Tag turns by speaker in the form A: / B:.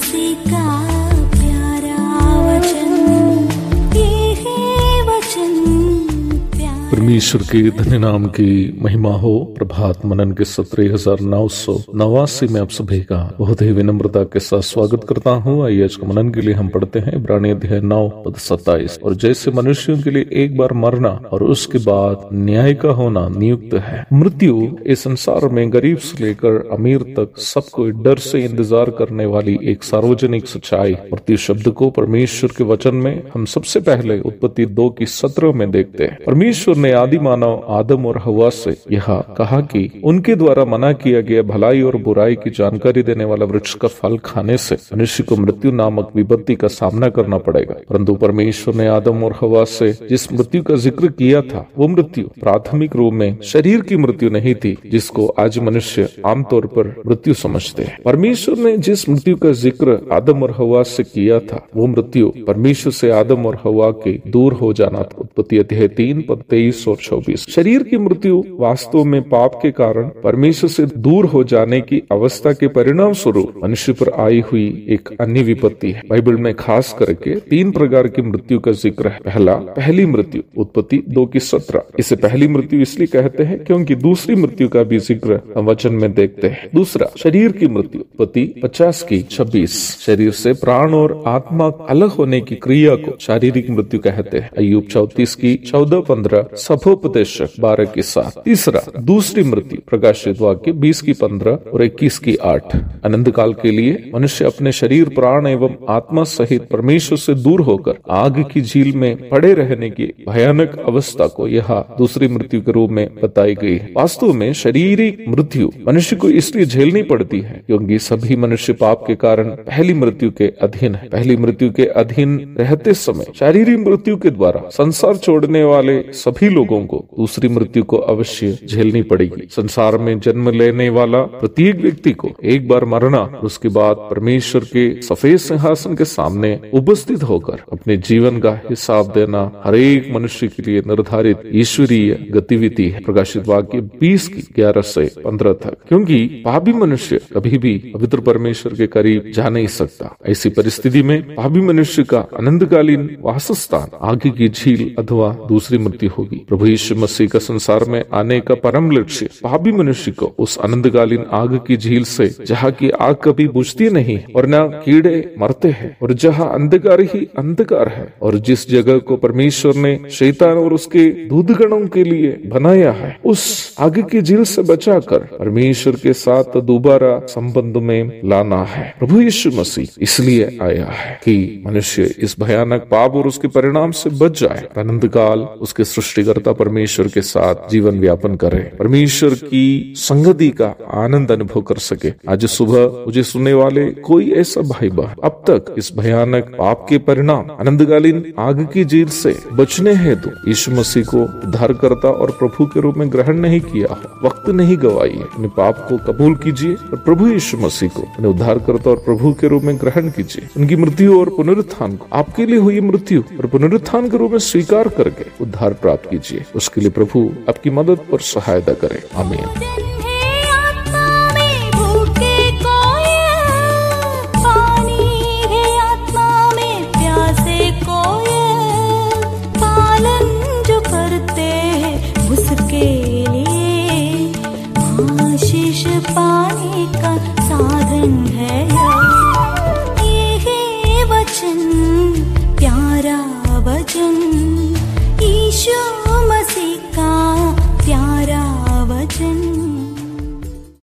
A: मसीह का प्यारा वचन, ये है वचन प्यारा।
B: परमेश्वर के धन्य नाम की महिमा हो। प्रभात मनन के 17,989 में आप सभी का बहुत ही विनम्रता के साथ स्वागत करता हूँ। आइए आज के मनन के लिए हम पढ़ते हैं इब्रानी अध्याय 9 पद 27। और जैसे मनुष्यों के लिए एक बार मरना और उसके बाद न्याय का होना नियुक्त है, मृत्यु इस संसार में गरीब से लेकर अमीर तक सबको डर से इंतजार करने वाली एक सार्वजनिक सच्चाई। मृत्यु शब्द को परमेश्वर के वचन में हम सबसे पहले उत्पत्ति 2:17 में देखते हैं। परमेश्वर ने आदि मानव आदम और हवा से यह कहा कि उनके द्वारा मना किया गया भलाई और बुराई की जानकारी देने वाला वृक्ष का फल खाने से मनुष्य को मृत्यु नामक विपत्ति का सामना करना पड़ेगा। परंतु परमेश्वर ने आदम और हवा से जिस मृत्यु का जिक्र किया था, वो मृत्यु प्राथमिक रूप में शरीर की मृत्यु नहीं थी, जिसको आज मनुष्य आमतौर पर मृत्यु समझते हैं। परमेश्वर ने जिस मृत्यु का जिक्र आदम और हवा से किया था, वो मृत्यु परमेश्वर से आदम और हवा के दूर हो जाना था। उत्पत्ति अध्याय 3 पद 23 और 24। शरीर की मृत्यु वास्तव में पाप के कारण परमेश्वर से दूर हो जाने की अवस्था के परिणाम स्वरूप मनुष्य पर आई हुई एक अन्य विपत्ति है। बाइबल में खास करके 3 प्रकार की मृत्यु का जिक्र है। पहली मृत्यु उत्पत्ति 2:17। इसे पहली मृत्यु इसलिए कहते हैं क्योंकि दूसरी मृत्यु का भी जिक्र हम वचन में देखते हैं। दूसरा, शरीर की मृत्यु उत्पत्ति 50:26। शरीर से प्राण और आत्मा अलग होने की क्रिया को शारीरिक मृत्यु कहते हैं। अय्यूब 34:14-15, सभोपदेशक 12:7। तीसरा, दूसरी मृत्यु प्रकाशित वाक्य 20:15 और 21:8। अनंत काल के लिए मनुष्य अपने शरीर, प्राण एवं आत्मा सहित परमेश्वर से दूर होकर आग की झील में पड़े रहने की भयानक अवस्था को यह दूसरी मृत्यु के रूप में बताई गई है। वास्तव में शारीरिक मृत्यु मनुष्य को इसलिए झेलनी पड़ती है क्योंकि सभी मनुष्य पाप के कारण पहली मृत्यु के अधीन है। पहली मृत्यु के अधीन रहते समय शारीरिक मृत्यु के द्वारा संसार छोड़ने वाले सभी लोगों को दूसरी मृत्यु को अवश्य झेलनी पड़ेगी। संसार में जन्म लेने वाला प्रत्येक व्यक्ति को एक बार मरना, उसके बाद परमेश्वर के सफेद सिंहासन के सामने उपस्थित होकर अपने जीवन का हिसाब देना हर एक मनुष्य के लिए निर्धारित ईश्वरीय गतिविधि है। प्रकाशित वाक्य 20:11-15 तक। क्योंकि पापी मनुष्य कभी भी पवित्र परमेश्वर के करीब जा नहीं सकता। ऐसी परिस्थिति में पापी मनुष्य का अनंतकालीन वासस्थान आगे की झील अथवा दूसरी मृत्यु होगी। प्रभु यीशु मसीह का संसार में आने का परम लक्ष्य पापी मनुष्य को उस अनंतकालीन आग की झील से, जहाँ की आग कभी बुझती नहीं और न कीड़े मरते हैं और जहाँ अंधकार ही अंधकार है, और जिस जगह को परमेश्वर ने शैतान और उसके दूतगणों के लिए बनाया है, उस आग की झील से बचाकर परमेश्वर के साथ दोबारा संबंध में लाना है। प्रभु यीशु मसीह इसलिए आया है कि मनुष्य इस भयानक पाप और उसके परिणाम से बच जाए, अनंत काल उसके सृष्टिकर्ता परमेश्वर के साथ जीवन व्यापन करे, परमेश्वर की संगति का आनंद अनुभव कर सके। आज सुबह मुझे सुनने वाले कोई ऐसा भाई बहन अब तक इस भयानक पाप के परिणाम अनंतकालीन आग की झील से बचने हेतु यीशु मसीह को उद्धारकर्ता और प्रभु के रूप में ग्रहण नहीं किया हो, वक्त नहीं गवाइए, अपने पाप को कबूल कीजिए और प्रभु यीशु मसीह को अपने उद्धारकर्ता और प्रभु के रूप में ग्रहण कीजिए। उनकी मृत्यु और पुनरुत्थान को, आपके लिए हुई मृत्यु और पुनरुत्थान के रूप में स्वीकार करके उद्धार प्राप्त कीजिए। उसके लिए प्रभु आपकी मदद और सहायता करे। आमीन।